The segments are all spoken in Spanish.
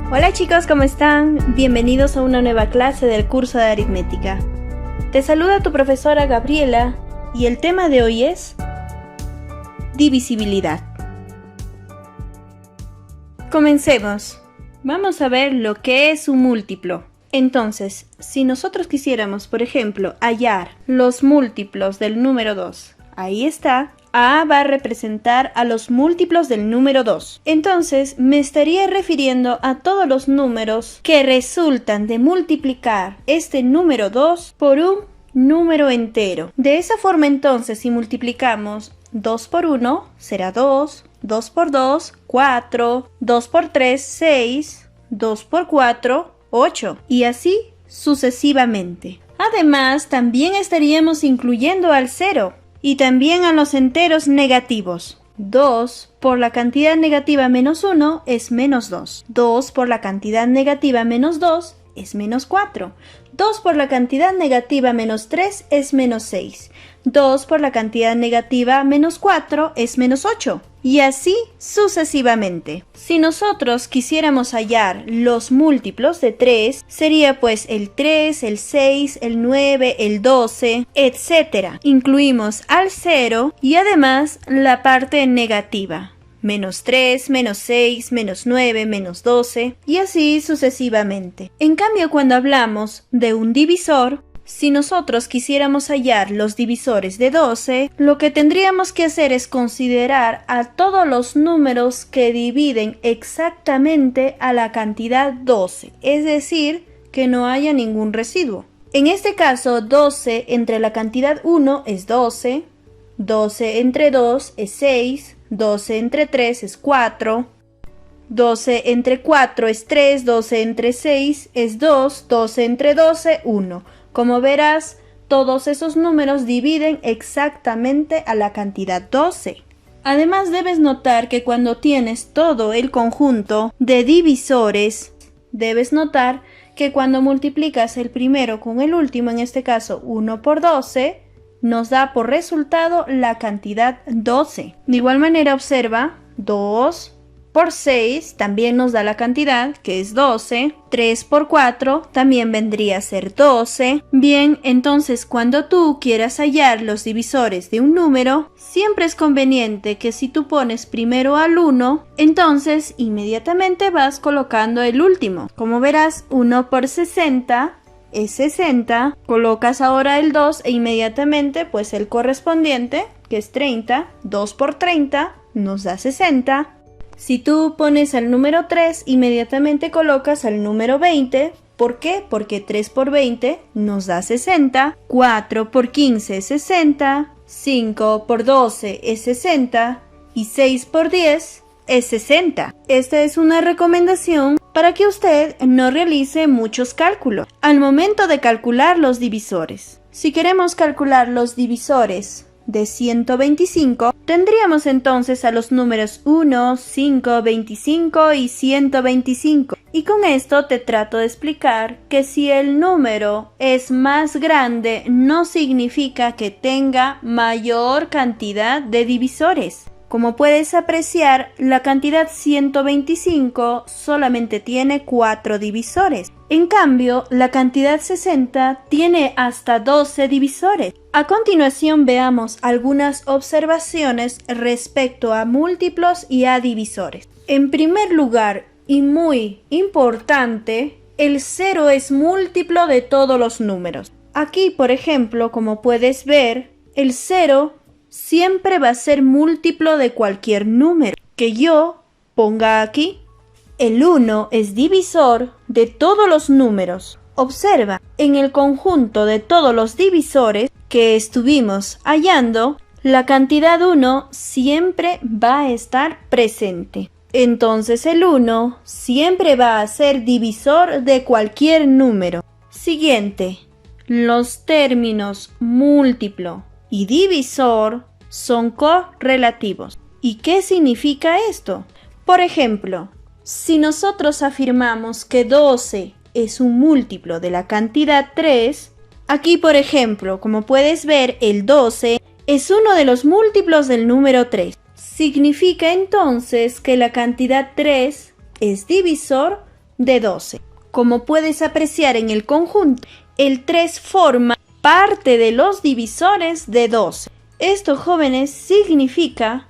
Hola chicos, ¿cómo están? Bienvenidos a una nueva clase del curso de aritmética. Te saluda tu profesora Gabriela y el tema de hoy es divisibilidad. Comencemos. Vamos a ver lo que es un múltiplo. Entonces, si nosotros quisiéramos, por ejemplo, hallar los múltiplos del número 2, ahí está. A va a representar a los múltiplos del número 2. Entonces, me estaría refiriendo a todos los números que resultan de multiplicar este número 2 por un número entero. De esa forma, entonces, si multiplicamos 2 por 1, será 2, 2 por 2, 4, 2 por 3, 6, 2 por 4, 8, y así sucesivamente. Además, también estaríamos incluyendo al 0. Y también a los enteros negativos. 2 por la cantidad negativa menos 1 es menos 2. 2 por la cantidad negativa menos 2 es menos 4. 2 por la cantidad negativa menos 3 es menos 6. 2 por la cantidad negativa menos 4 es menos 8. Y así sucesivamente. Si nosotros quisiéramos hallar los múltiplos de 3, sería pues el 3, el 6, el 9, el 12, etc. Incluimos al 0 y además la parte negativa. Menos 3, menos 6, menos 9, menos 12 y así sucesivamente. En cambio, cuando hablamos de un divisor, si nosotros quisiéramos hallar los divisores de 12, lo que tendríamos que hacer es considerar a todos los números que dividen exactamente a la cantidad 12, es decir, que no haya ningún residuo. En este caso, 12 entre la cantidad 1 es 12, 12 entre 2 es 6, 12 entre 3 es 4, 12 entre 4 es 3, 12 entre 6 es 2, 12 entre 12, 1. Como verás, todos esos números dividen exactamente a la cantidad 12. Además, debes notar que cuando tienes todo el conjunto de divisores, debes notar que cuando multiplicas el primero con el último, en este caso 1 por 12, nos da por resultado la cantidad 12. De igual manera, observa, 2 por 6 también nos da la cantidad, que es 12. 3 por 4 también vendría a ser 12. Bien, entonces cuando tú quieras hallar los divisores de un número, siempre es conveniente que si tú pones primero al 1, entonces inmediatamente vas colocando el último. Como verás, 1 por 60 es 60. Colocas ahora el 2 e inmediatamente pues el correspondiente, que es 30. 2 por 30 nos da 60. Si tú pones al número 3, inmediatamente colocas al número 20. ¿Por qué? Porque 3 por 20 nos da 60. 4 por 15 es 60. 5 por 12 es 60. Y 6 por 10 es 60. Esta es una recomendación para que usted no realice muchos cálculos al momento de calcular los divisores. Si queremos calcular los divisores de 125, tendríamos entonces a los números 1, 5, 25 y 125. Y con esto te trato de explicar que si el número es más grande, no significa que tenga mayor cantidad de divisores. Como puedes apreciar, la cantidad 125 solamente tiene 4 divisores. En cambio, la cantidad 60 tiene hasta 12 divisores. A continuación veamos algunas observaciones respecto a múltiplos y a divisores. En primer lugar, y muy importante, el 0 es múltiplo de todos los números. Aquí, por ejemplo, como puedes ver, el 0 siempre va a ser múltiplo de cualquier número que yo ponga aquí. El 1 es divisor de todos los números. Observa, en el conjunto de todos los divisores que estuvimos hallando, la cantidad 1 siempre va a estar presente. Entonces el 1 siempre va a ser divisor de cualquier número. Siguiente, los términos múltiplo y divisor son correlativos. ¿Y qué significa esto? Por ejemplo, si nosotros afirmamos que 12 es un múltiplo de la cantidad 3, aquí por ejemplo, como puedes ver, el 12 es uno de los múltiplos del número 3. Significa entonces que la cantidad 3 es divisor de 12. Como puedes apreciar en el conjunto, el 3 forma parte de los divisores de 12. Esto, jóvenes, significa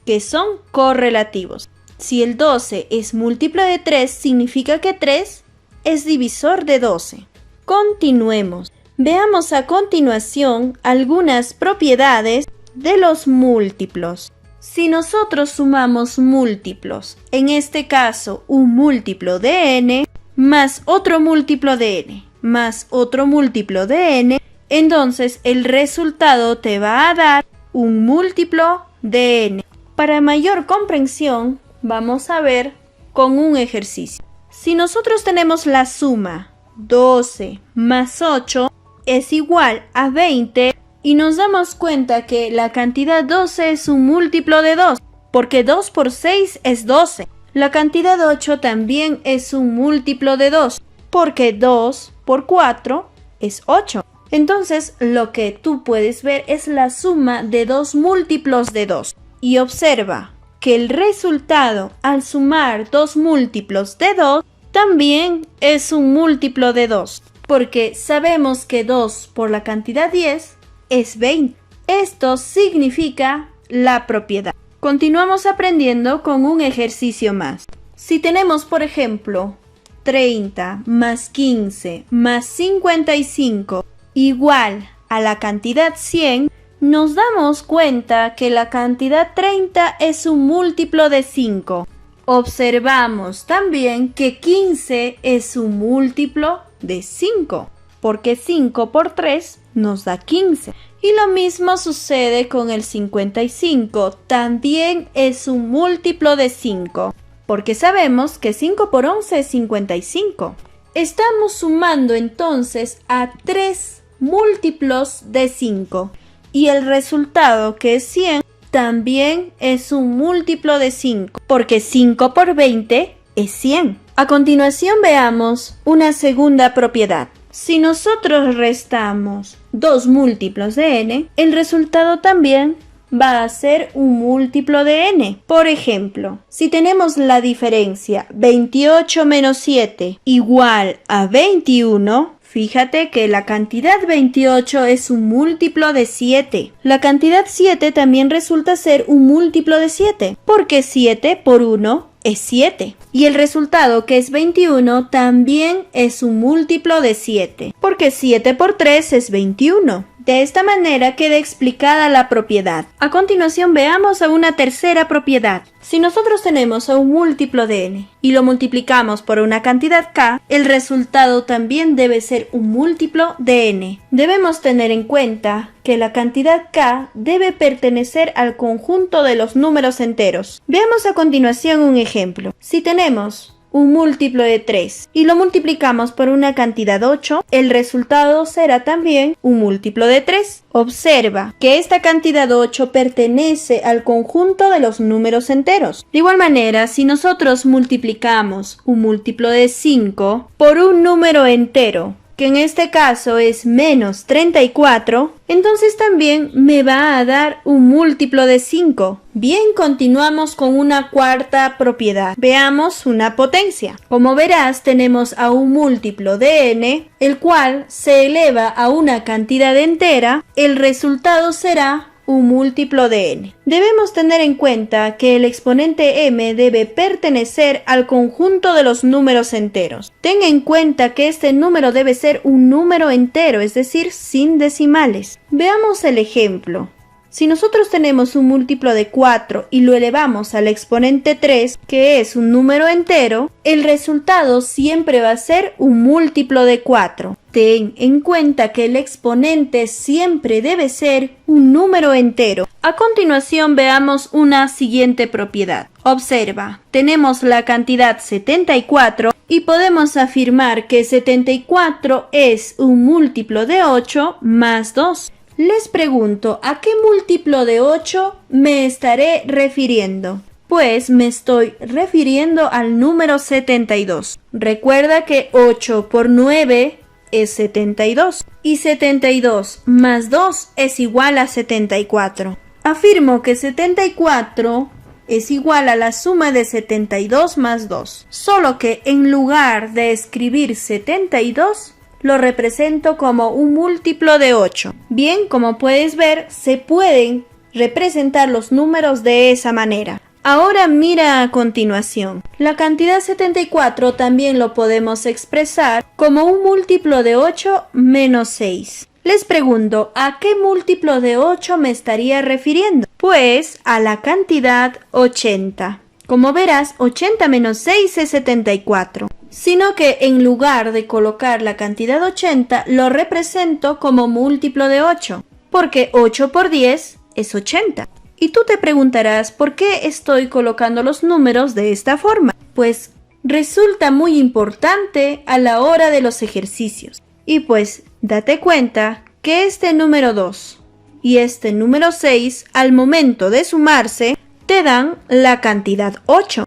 que son correlativos. Si el 12 es múltiplo de 3, significa que 3 es divisor de 12. Continuemos. Veamos a continuación algunas propiedades de los múltiplos. Si nosotros sumamos múltiplos, en este caso un múltiplo de n más otro múltiplo de n más otro múltiplo de n, entonces el resultado te va a dar un múltiplo de n. Para mayor comprensión, vamos a ver con un ejercicio. Si nosotros tenemos la suma 12 más 8 es igual a 20 y nos damos cuenta que la cantidad 12 es un múltiplo de 2, porque 2 por 6 es 12. La cantidad 8 también es un múltiplo de 2, porque 2 por 4 es 8. Entonces, lo que tú puedes ver es la suma de dos múltiplos de 2. Y observa que el resultado al sumar dos múltiplos de 2 también es un múltiplo de 2, porque sabemos que 2 por la cantidad 10 es 20. Esto significa la propiedad. Continuamos aprendiendo con un ejercicio más. Si tenemos, por ejemplo, 30 más 15 más 55 igual a la cantidad 100, nos damos cuenta que la cantidad 30 es un múltiplo de 5. Observamos también que 15 es un múltiplo de 5, porque 5 por 3 nos da 15. Y lo mismo sucede con el 55, también es un múltiplo de 5, porque sabemos que 5 por 11 es 55. Estamos sumando entonces a 3 múltiplos de 5. Y el resultado, que es 100, también es un múltiplo de 5, porque 5 por 20 es 100. A continuación veamos una segunda propiedad. Si nosotros restamos dos múltiplos de n, el resultado también va a ser un múltiplo de n. Por ejemplo, si tenemos la diferencia 28 menos 7 igual a 21, fíjate que la cantidad 28 es un múltiplo de 7. La cantidad 7 también resulta ser un múltiplo de 7, porque 7 por 1 es 7. Y el resultado, que es 21, también es un múltiplo de 7, porque 7 por 3 es 21. De esta manera queda explicada la propiedad. A continuación veamos a una tercera propiedad. Si nosotros tenemos a un múltiplo de n y lo multiplicamos por una cantidad k, el resultado también debe ser un múltiplo de n. Debemos tener en cuenta que la cantidad k debe pertenecer al conjunto de los números enteros. Veamos a continuación un ejemplo. Si tenemos un múltiplo de 3 y lo multiplicamos por una cantidad 8, el resultado será también un múltiplo de 3. Observa que esta cantidad 8 pertenece al conjunto de los números enteros. De igual manera, si nosotros multiplicamos un múltiplo de 5 por un número entero, que en este caso es menos 34, entonces también me va a dar un múltiplo de 5. Bien, continuamos con una cuarta propiedad. Veamos una potencia. Como verás, tenemos a un múltiplo de n, el cual se eleva a una cantidad entera. El resultado será un múltiplo de n. Debemos tener en cuenta que el exponente m debe pertenecer al conjunto de los números enteros. Ten en cuenta que este número debe ser un número entero, es decir, sin decimales. Veamos el ejemplo. Si nosotros tenemos un múltiplo de 4 y lo elevamos al exponente 3, que es un número entero, el resultado siempre va a ser un múltiplo de 4. Ten en cuenta que el exponente siempre debe ser un número entero. A continuación veamos una siguiente propiedad. Observa, tenemos la cantidad 74 y podemos afirmar que 74 es un múltiplo de 8 más 2. Les pregunto, ¿a qué múltiplo de 8 me estaré refiriendo? Pues me estoy refiriendo al número 72. Recuerda que 8 por 9 es 72 y 72 más 2 es igual a 74. Afirmo que 74 es igual a la suma de 72 más 2. Solo que en lugar de escribir 72, lo represento como un múltiplo de 8. Bien, como puedes ver, se pueden representar los números de esa manera. Ahora mira a continuación. La cantidad 74 también lo podemos expresar como un múltiplo de 8 menos 6. Les pregunto, ¿a qué múltiplo de 8 me estaría refiriendo? Pues a la cantidad 80. Como verás, 80 menos 6 es 74. Sino que en lugar de colocar la cantidad 80, lo represento como múltiplo de 8. Porque 8 por 10 es 80. Y tú te preguntarás, ¿por qué estoy colocando los números de esta forma? Pues resulta muy importante a la hora de los ejercicios. Y pues date cuenta que este número 2 y este número 6 al momento de sumarse te dan la cantidad 8.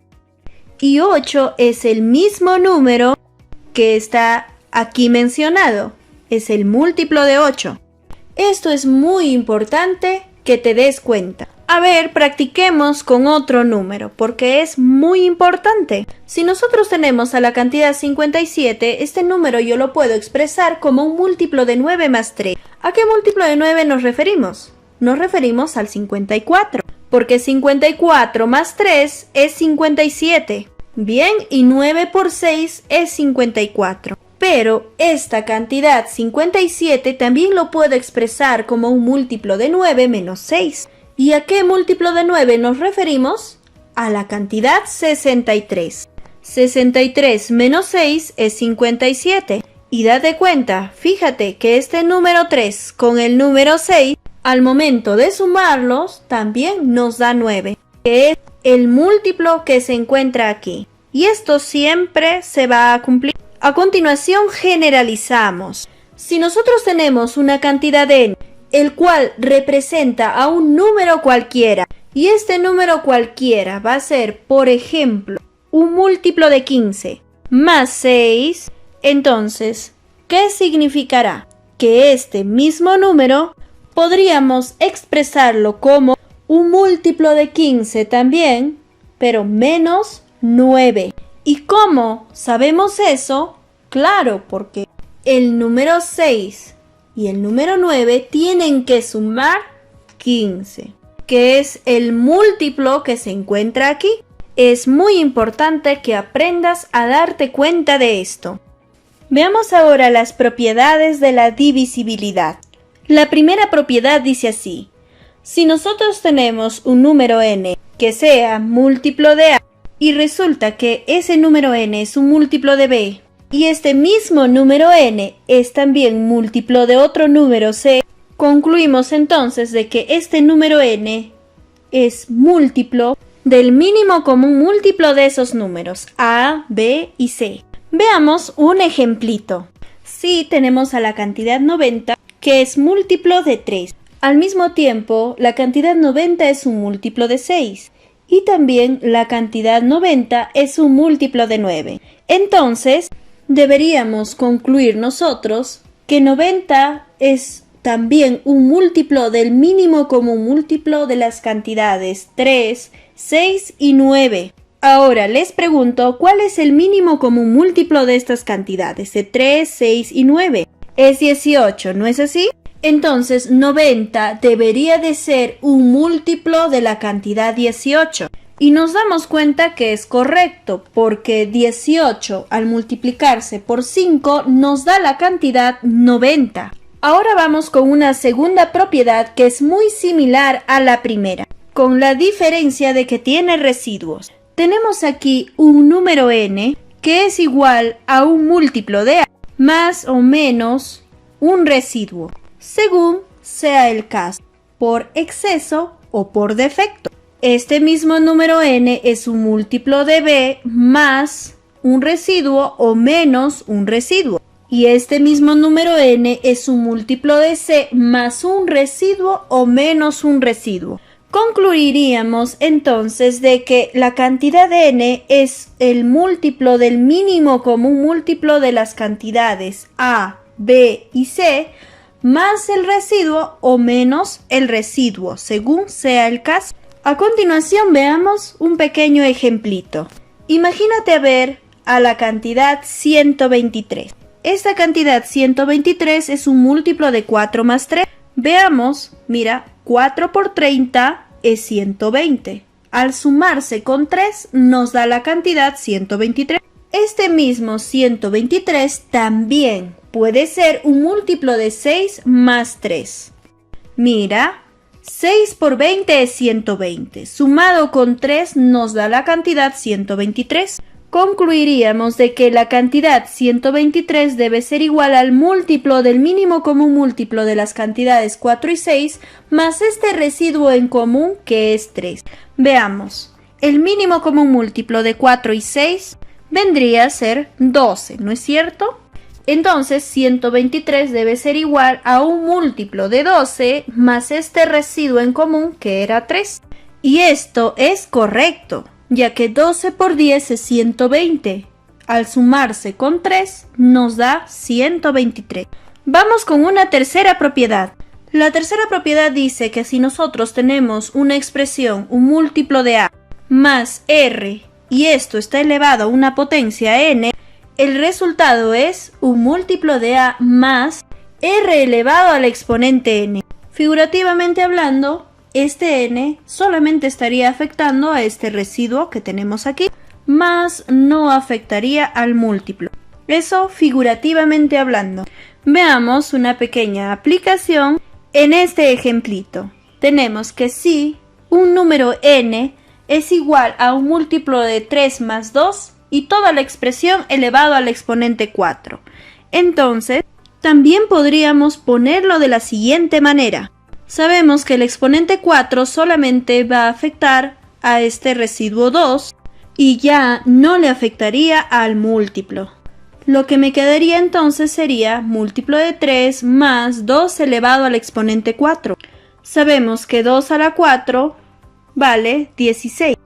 Y 8 es el mismo número que está aquí mencionado. Es el múltiplo de 8. Esto es muy importante que te des cuenta. A ver, practiquemos con otro número, porque es muy importante. Si nosotros tenemos a la cantidad 57, este número yo lo puedo expresar como un múltiplo de 9 más 3. ¿A qué múltiplo de 9 nos referimos? Nos referimos al 54, porque 54 más 3 es 57. Bien, y 9 por 6 es 54. Pero esta cantidad 57 también lo puedo expresar como un múltiplo de 9 menos 6. ¿Y a qué múltiplo de 9 nos referimos? A la cantidad 63. 63 menos 6 es 57. Y date cuenta, fíjate que este número 3 con el número 6, al momento de sumarlos, también nos da 9, que es el múltiplo que se encuentra aquí. Y esto siempre se va a cumplir. A continuación generalizamos. Si nosotros tenemos una cantidad n, el cual representa a un número cualquiera, y este número cualquiera va a ser, por ejemplo, un múltiplo de 15 más 6, entonces, ¿qué significará? Que este mismo número podríamos expresarlo como un múltiplo de 15 también, pero menos 9. ¿Y cómo sabemos eso? Claro, porque el número 6 y el número 9 tienen que sumar 15, que es el múltiplo que se encuentra aquí. Es muy importante que aprendas a darte cuenta de esto. Veamos ahora las propiedades de la divisibilidad. La primera propiedad dice así: si nosotros tenemos un número n que sea múltiplo de a, y resulta que ese número n es un múltiplo de b, y este mismo número n es también múltiplo de otro número c, concluimos entonces de que este número n es múltiplo del mínimo común múltiplo de esos números a, b y c. Veamos un ejemplito. Si tenemos a la cantidad 90, que es múltiplo de 3. Al mismo tiempo, la cantidad 90 es un múltiplo de 6. Y también la cantidad 90 es un múltiplo de 9. Entonces, deberíamos concluir nosotros que 90 es también un múltiplo del mínimo común múltiplo de las cantidades 3, 6 y 9. Ahora les pregunto, ¿cuál es el mínimo común múltiplo de estas cantidades de 3, 6 y 9? Es 18, ¿no es así? Entonces 90 debería de ser un múltiplo de la cantidad 18. Y nos damos cuenta que es correcto, porque 18 al multiplicarse por 5 nos da la cantidad 90. Ahora vamos con una segunda propiedad que es muy similar a la primera, con la diferencia de que tiene residuos. Tenemos aquí un número n que es igual a un múltiplo de a más o menos un residuo, según sea el caso, por exceso o por defecto. Este mismo número n es un múltiplo de b más un residuo o menos un residuo. Y este mismo número n es un múltiplo de c más un residuo o menos un residuo. Concluiríamos entonces de que la cantidad n es el múltiplo del mínimo común múltiplo de las cantidades a, b y c más el residuo o menos el residuo, según sea el caso. A continuación veamos un pequeño ejemplito. Imagínate ver a la cantidad 123. Esta cantidad 123 es un múltiplo de 4 más 3. Veamos, mira, 4 por 30 es 120. Al sumarse con 3 nos da la cantidad 123. Este mismo 123 también puede ser un múltiplo de 6 más 3. Mira, 6 por 20 es 120. Sumado con 3 nos da la cantidad 123. Concluiríamos de que la cantidad 123 debe ser igual al múltiplo del mínimo común múltiplo de las cantidades 4 y 6 más este residuo en común que es 3. Veamos, el mínimo común múltiplo de 4 y 6 vendría a ser 12, ¿no es cierto? Entonces 123 debe ser igual a un múltiplo de 12 más este residuo en común que era 3. Y esto es correcto, ya que 12 por 10 es 120. Al sumarse con 3 nos da 123. Vamos con una tercera propiedad. La tercera propiedad dice que si nosotros tenemos una expresión, un múltiplo de a más r, y esto está elevado a una potencia n, el resultado es un múltiplo de a más r elevado al exponente n. Figurativamente hablando, este n solamente estaría afectando a este residuo que tenemos aquí, más no afectaría al múltiplo. Eso figurativamente hablando. Veamos una pequeña aplicación en este ejemplito. Tenemos que si un número n es igual a un múltiplo de 3 más 2 y toda la expresión elevado al exponente 4. Entonces, también podríamos ponerlo de la siguiente manera. Sabemos que el exponente 4 solamente va a afectar a este residuo 2 y ya no le afectaría al múltiplo. Lo que me quedaría entonces sería múltiplo de 3 más 2 elevado al exponente 4. Sabemos que 2 a la 4 vale 16.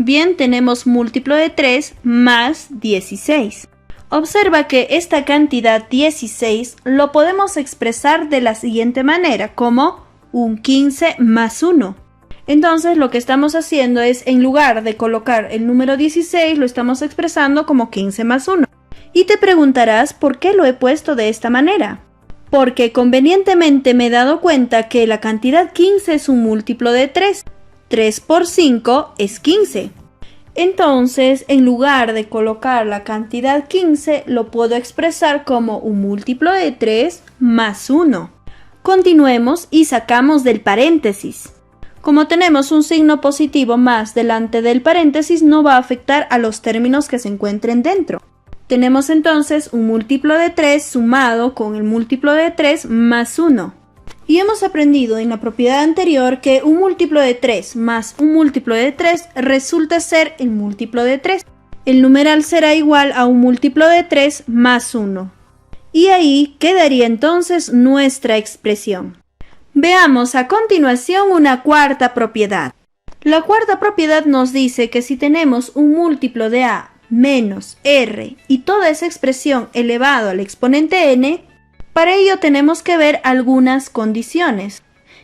Bien, tenemos múltiplo de 3 más 16. Observa que esta cantidad 16 lo podemos expresar de la siguiente manera, como un 15 más 1. Entonces lo que estamos haciendo es, en lugar de colocar el número 16, lo estamos expresando como 15 más 1. Y te preguntarás por qué lo he puesto de esta manera. Porque convenientemente me he dado cuenta que la cantidad 15 es un múltiplo de 3. 3 por 5 es 15. Entonces, en lugar de colocar la cantidad 15, lo puedo expresar como un múltiplo de 3 más 1. Continuemos y sacamos del paréntesis. Como tenemos un signo positivo más delante del paréntesis, no va a afectar a los términos que se encuentren dentro. Tenemos entonces un múltiplo de 3 sumado con el múltiplo de 3 más 1. Y hemos aprendido en la propiedad anterior que un múltiplo de 3 más un múltiplo de 3 resulta ser el múltiplo de 3. El numeral será igual a un múltiplo de 3 más 1. Y ahí quedaría entonces nuestra expresión. Veamos a continuación una cuarta propiedad. La cuarta propiedad nos dice que si tenemos un múltiplo de a menos r y toda esa expresión elevado al exponente n, para ello tenemos que ver algunas condiciones.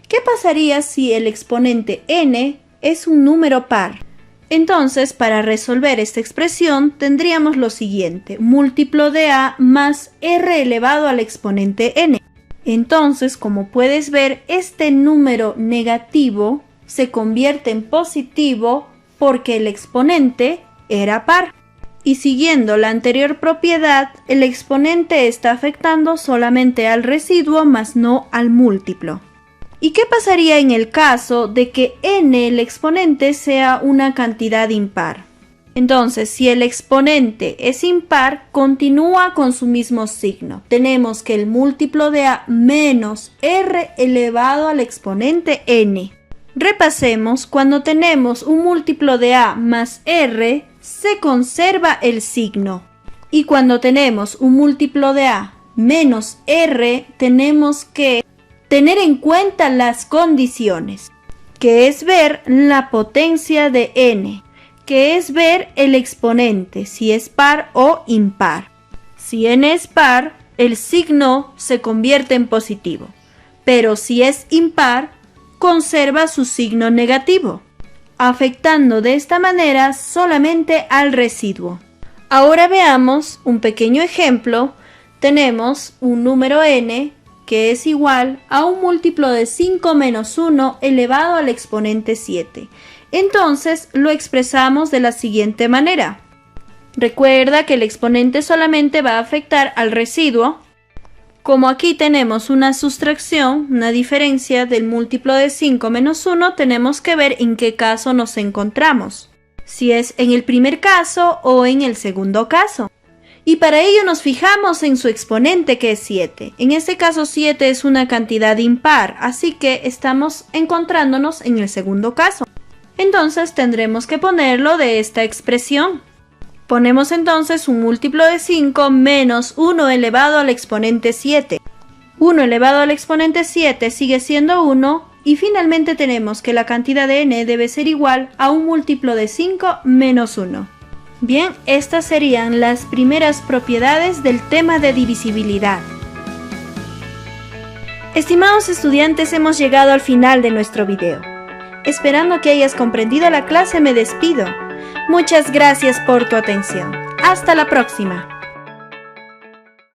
¿Qué pasaría si el exponente n es un número par? Entonces, para resolver esta expresión tendríamos lo siguiente: múltiplo de a más r elevado al exponente n. Entonces, como puedes ver, este número negativo se convierte en positivo porque el exponente era par. Y siguiendo la anterior propiedad, el exponente está afectando solamente al residuo más no al múltiplo. ¿Y qué pasaría en el caso de que n, el exponente, sea una cantidad impar? Entonces, si el exponente es impar, continúa con su mismo signo. Tenemos que el múltiplo de a menos r elevado al exponente n. Repasemos, cuando tenemos un múltiplo de a más r, se conserva el signo. Y cuando tenemos un múltiplo de a menos r, tenemos que tener en cuenta las condiciones, que es ver la potencia de n, que es ver el exponente, si es par o impar. Si n es par, el signo se convierte en positivo, pero si es impar, conserva su signo negativo. afectando de esta manera solamente al residuo. Ahora veamos un pequeño ejemplo. Tenemos un número n que es igual a un múltiplo de 5 menos 1 elevado al exponente 7. Entonces lo expresamos de la siguiente manera. Recuerda que el exponente solamente va a afectar al residuo. Como aquí tenemos una sustracción, una diferencia del múltiplo de 5 menos 1, tenemos que ver en qué caso nos encontramos. Si es en el primer caso o en el segundo caso. Y para ello nos fijamos en su exponente, que es 7. En este caso 7 es una cantidad impar, así que estamos encontrándonos en el segundo caso. Entonces tendremos que ponerlo de esta expresión. Ponemos entonces un múltiplo de 5 menos 1 elevado al exponente 7. 1 elevado al exponente 7 sigue siendo 1 y finalmente tenemos que la cantidad de n debe ser igual a un múltiplo de 5 menos 1. Bien, estas serían las primeras propiedades del tema de divisibilidad. Estimados estudiantes, hemos llegado al final de nuestro video. Esperando que hayas comprendido la clase, me despido. Muchas gracias por tu atención. Hasta la próxima.